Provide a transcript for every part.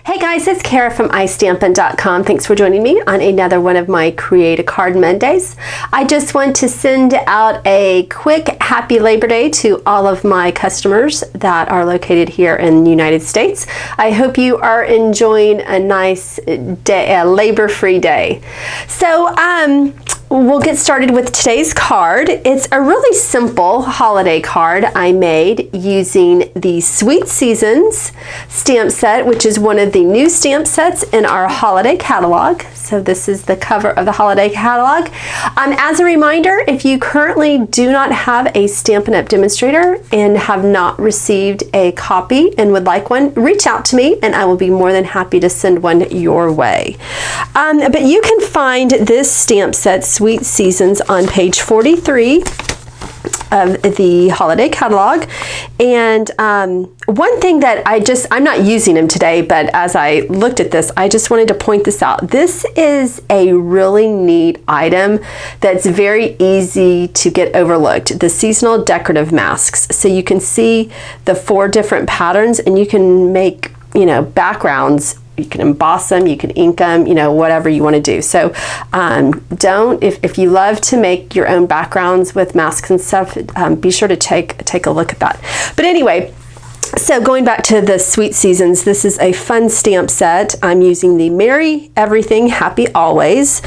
Hey guys, it's Kara from iStampin.com. Thanks for joining me on another one of my Create a Card Mondays. I just want to send out a quick happy Labor Day to all of my customers that are located here in the United States. I hope you are enjoying a nice day, a labor-free day. So, we'll get started with today's card. It's a really simple holiday card I made using the Sweet Seasons stamp set, which is one of the new stamp sets in our holiday catalog. So this is the cover of the holiday catalog. As a reminder, if you currently do not have a Stampin' Up! Demonstrator and have not received a copy and would like one, reach out to me and I will be more than happy to send one your way. But you can find this stamp set, Sweet Seasons, on page 43 of the holiday catalog. And one thing that I'm not using them today, but as I looked at this, I just wanted to point this out. This is a really neat item that's very easy to get overlooked. The seasonal decorative masks. So you can see the 4 different patterns and you can make, backgrounds. You can emboss them, you can ink them, whatever you want to do. So if you love to make your own backgrounds with masks and stuff, be sure to take a look at that. But anyway, so going back to the Sweet Seasons, this is a fun stamp set. I'm using the Merry Everything, Happy Always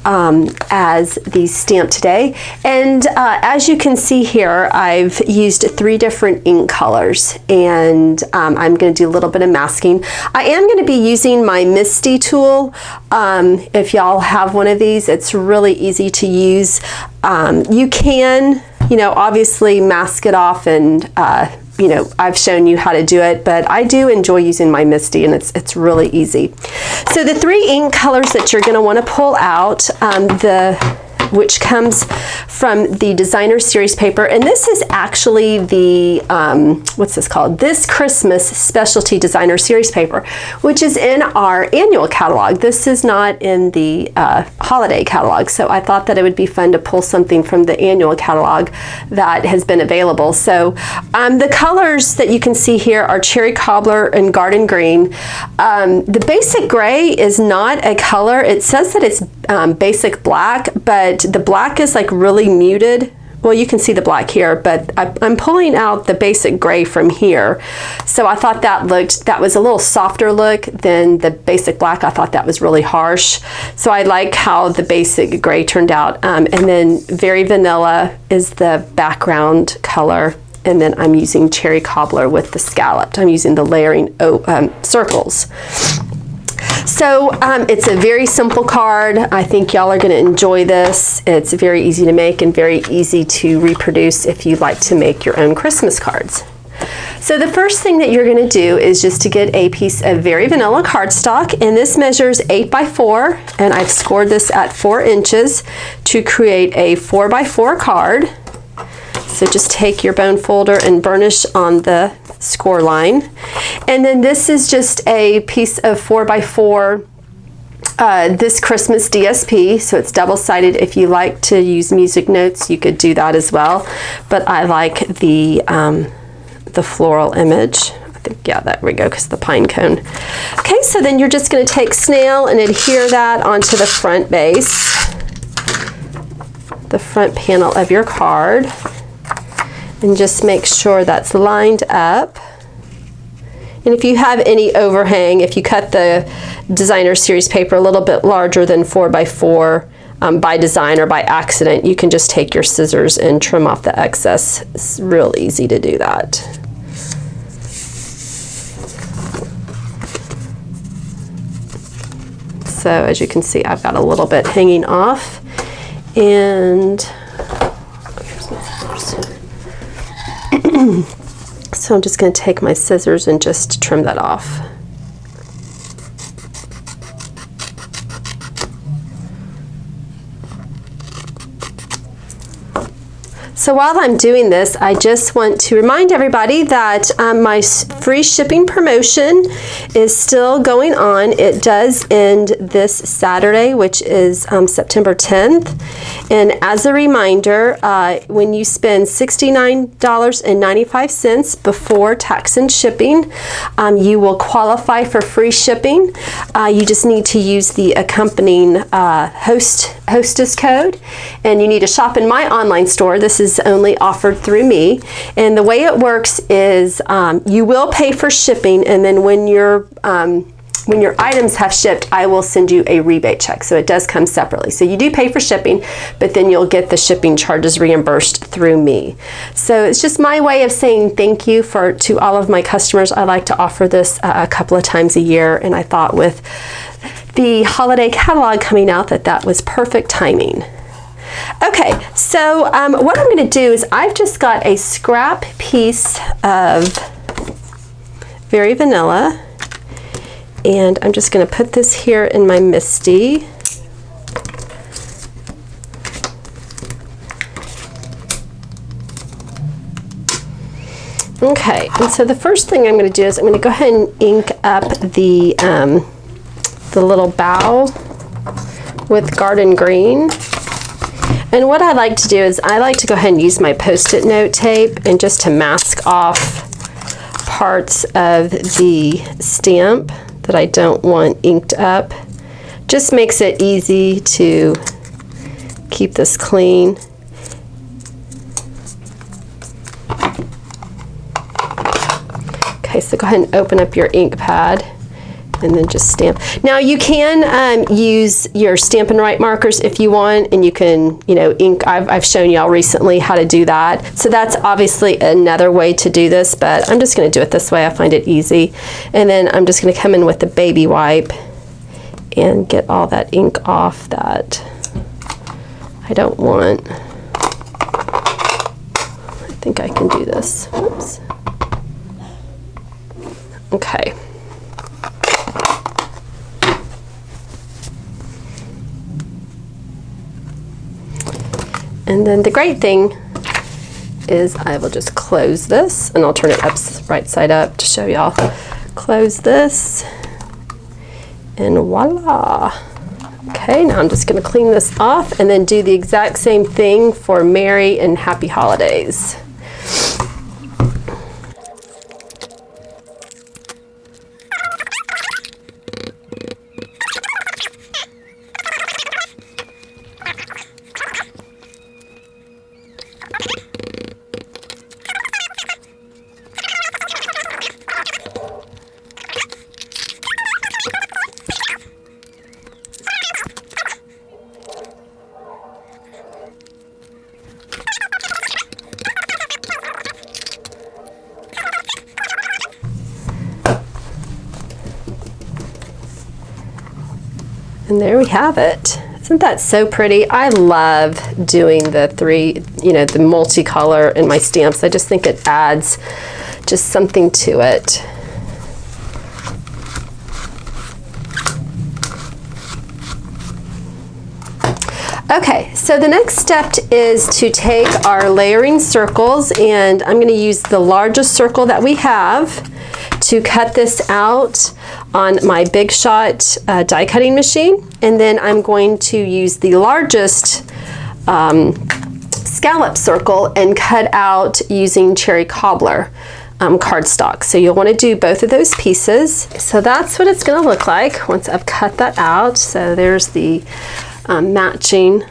as the stamp today. And as you can see here, I've used 3 different ink colors, and I'm going to do a little bit of masking. I am going to be using my Misty tool. If y'all have one of these, it's really easy to use. You can, obviously mask it off and I've shown you how to do it, but I do enjoy using my Misty, and it's really easy. So the 3 ink colors that you're going to want to pull out, which comes from the Designer Series paper, and this is actually the, what's this called? This Christmas Specialty Designer Series paper, which is in our annual catalog. This is not in the holiday catalog, so I thought that it would be fun to pull something from the annual catalog that has been available. So the colors that you can see here are Cherry Cobbler and Garden Green. The basic gray is not a color. It says that it's basic black, but the black is like really muted. Well, you can see the black here, but I'm pulling out the basic gray from here. So I thought that was a little softer look than the basic black. I thought that was really harsh. So I like how the basic gray turned out. And then Very Vanilla is the background color. And then I'm using Cherry Cobbler with the scalloped. I'm using the layering circles. So it's a very simple card. I think y'all are going to enjoy this. It's very easy to make and very easy to reproduce if you like to make your own Christmas cards. So the first thing that you're going to do is just to get a piece of Very Vanilla cardstock, and this measures 8 by 4, and I've scored this at 4 inches to create a 4 by 4 card. So just take your bone folder and burnish on the score line. And then this is just a piece of 4 by 4 this Christmas DSP, so it's double-sided. If you like to use music notes, you could do that as well. But I like the floral image. I think, yeah, there we go, because the pine cone. Okay, so then you're just going to take snail and adhere that onto the front base, the front panel of your card. And just make sure that's lined up. And if you have any overhang, if you cut the Designer Series paper a little bit larger than 4 by 4 by design or by accident, you can just take your scissors and trim off the excess. It's real easy to do that. So as you can see, I've got a little bit hanging off, and here's my scissors. So I'm just going to take my scissors and just trim that off. So while I'm doing this, I just want to remind everybody that my free shipping promotion is still going on. It does end this Saturday, which is September 10th. And as a reminder, when you spend $69.95 before tax and shipping, you will qualify for free shipping. You just need to use the accompanying hostess code, and you need to shop in my online store. This is only offered through me, and the way it works is you will pay for shipping, and then when your items have shipped, I will send you a rebate check. So it does come separately. So you do pay for shipping, but then you'll get the shipping charges reimbursed through me. So it's just my way of saying thank you to all of my customers. I like to offer this a couple of times a year, and I thought with the holiday catalog coming out that was perfect timing. Okay, so what I'm going to do is I've just got a scrap piece of Very Vanilla, and I'm just going to put this here in my MISTI. Okay, and so the first thing I'm going to do is I'm going to go ahead and ink up the little bow with garden green. And what I like to do is I like to go ahead and use my Post-it note tape and just to mask off parts of the stamp that I don't want inked up. Just makes it easy to keep this clean. Okay, so go ahead and open up your ink pad and then just stamp. Now you can use your Stampin' Write markers if you want, and you can, ink. I've shown y'all recently how to do that. So that's obviously another way to do this, but I'm just going to do it this way. I find it easy. And then I'm just going to come in with the baby wipe and get all that ink off that I don't want. I think I can do this. Oops. Okay. And then the great thing is I will just close this, and I'll turn it right side up to show y'all. Close this, and voila. Okay, now I'm just going to clean this off and then do the exact same thing for Merry and Happy Holidays. And there we have it. Isn't that so pretty? I love doing the the multicolor in my stamps. I just think it adds just something to it. Okay, so the next step is to take our layering circles, and I'm going to use the largest circle that we have to cut this out on my Big Shot die cutting machine, and then I'm going to use the largest scallop circle and cut out using cherry cobbler cardstock. So you'll want to do both of those pieces. So that's what it's going to look like once I've cut that out. So there's the matching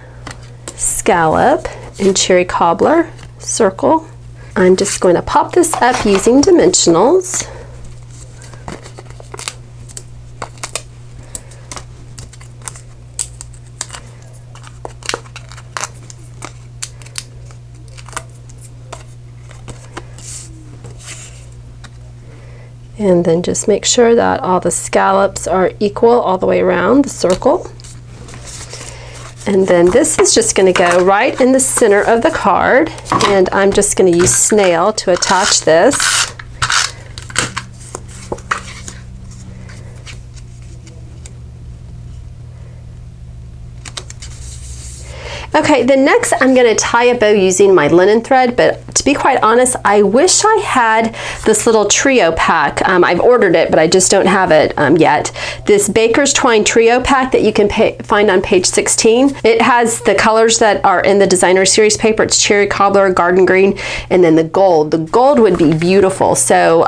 scallop and cherry cobbler circle. I'm just going to pop this up using dimensionals. And then just make sure that all the scallops are equal all the way around the circle. And then this is just going to go right in the center of the card, and I'm just going to use snail to attach this. Okay, then next I'm going to tie a bow using my linen thread, but to be quite honest, I wish I had this little trio pack. I've ordered it, but I just don't have it yet. This Baker's Twine trio pack that you can find on page 16. It has the colors that are in the designer series paper. It's cherry cobbler, garden green, and then the gold. The gold would be beautiful, so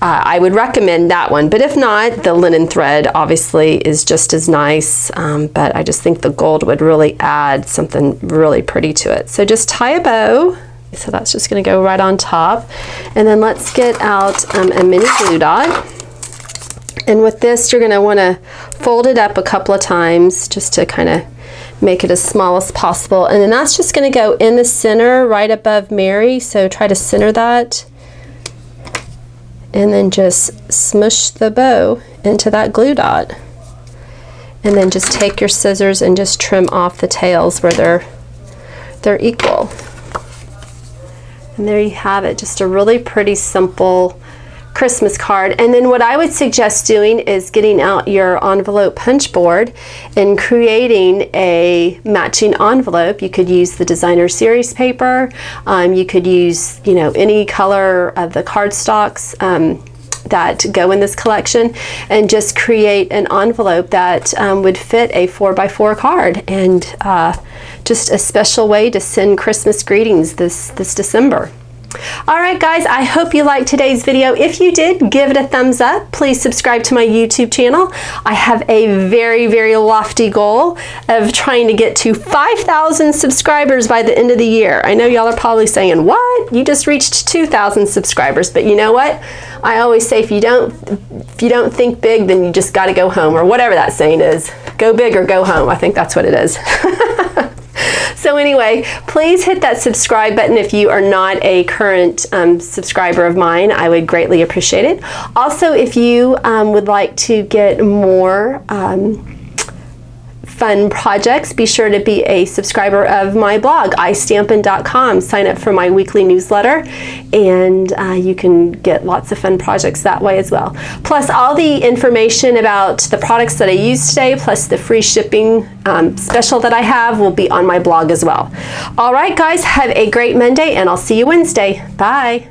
I would recommend that one. But if not, the linen thread obviously is just as nice, but I just think the gold would really add something really pretty to it. So just tie a bow. So that's just going to go right on top. And then let's get out a mini glue dot. And with this, you're going to want to fold it up a couple of times just to kind of make it as small as possible. And then that's just going to go in the center right above Mary. So try to center that. And then just smush the bow into that glue dot. And then just take your scissors and just trim off the tails where they're equal. And there you have it, just a really pretty simple Christmas card. And then what I would suggest doing is getting out your envelope punch board and creating a matching envelope. You could use the designer series paper. You could use, you know, any color of the cardstocks that go in this collection, and just create an envelope that would fit a 4x4 card, and just a special way to send Christmas greetings this December. Alright guys, I hope you liked today's video. If you did, give it a thumbs up. Please subscribe to my YouTube channel. I have a very, very lofty goal of trying to get to 5,000 subscribers by the end of the year. I know y'all are probably saying, what? You just reached 2,000 subscribers, but you know what? I always say if you don't think big, then you just got to go home, or whatever that saying is. Go big or go home. I think that's what it is. So anyway, please hit that subscribe button if you are not a current subscriber of mine. I would greatly appreciate it. Also, if you would like to get more fun projects, be sure to be a subscriber of my blog, istampin.com. Sign up for my weekly newsletter, and you can get lots of fun projects that way as well. Plus, all the information about the products that I used today, plus the free shipping special that I have, will be on my blog as well. All right, guys, have a great Monday, and I'll see you Wednesday. Bye.